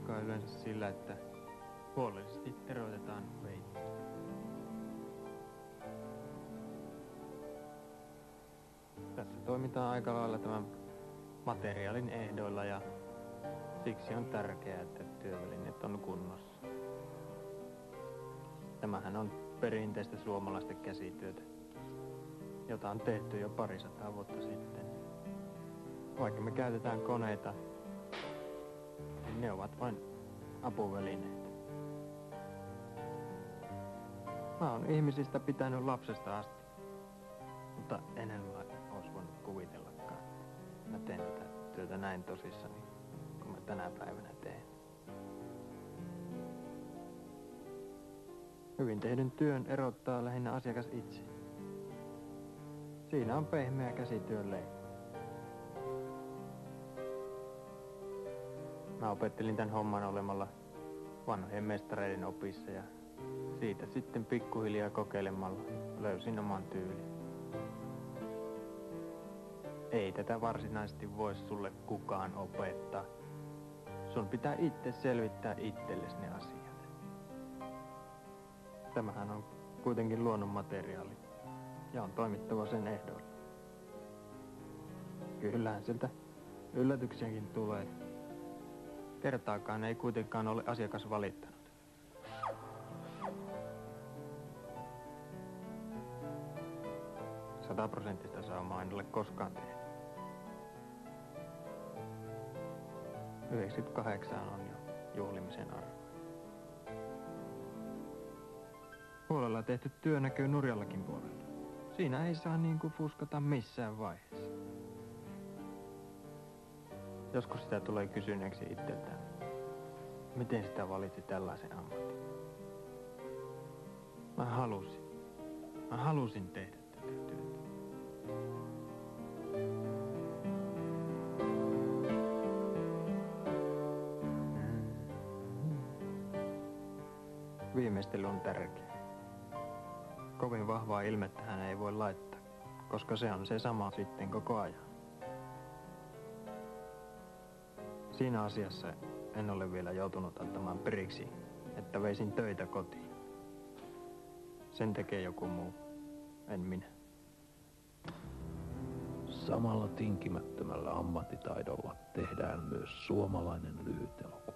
alkaa yleensä sillä, että huolellisesti teroitetaan veitsi. Tässä toimitaan aika lailla tämän materiaalin ehdoilla ja siksi on tärkeää, että työvälineet on kunnossa. Tämähän on perinteistä suomalaista käsityötä, jota on tehty jo parisataa vuotta sitten. Vaikka me käytetään koneita, niin ne ovat vain apuvälineitä. Mä oon ihmisistä pitänyt lapsesta asti, mutta en olisi voinut kuvitellakaan. Mä teen tätä työtä näin tosissani, kun mä tänä päivänä teen. Hyvin tehdyn työn erottaa lähinnä asiakas itse. Siinä on pehmeä käsityön leima. Mä opettelin tämän homman olemalla vanhojen mestareiden opissa ja siitä sitten pikkuhiljaa kokeilemalla löysin oman tyylin. Ei tätä varsinaisesti voi sulle kukaan opettaa. Sun pitää itse selvittää itsellesi ne asiat. Tämähän on kuitenkin luonnonmateriaali ja on toimittava sen ehdoilla. Kyllähän sieltä yllätyksiäkin tulee. Kertaakaan ei kuitenkaan ole asiakas valittanut. Sataprosenttista saumaa en ole koskaan tehnyt. 98 on jo juhlimisen arvo. Huolella tehty työ näkyy nurjallakin puolella. Siinä ei saa niin kuin fuskata missään vaiheessa. Joskus sitä tulee kysyneeksi itseltään, miten sitä valitsi tällaisen ammatin. Mä halusin tehdä tätä työtä. Viimeistely on tärkeä. Kovin vahvaa ilmettä hän ei voi laittaa, koska se on se sama sitten koko ajan. Siinä asiassa en ole vielä joutunut antamaan periksi, että veisin töitä kotiin. Sen tekee joku muu, en minä. Samalla tinkimättömällä ammattitaidolla tehdään myös suomalainen lyhytelokuva.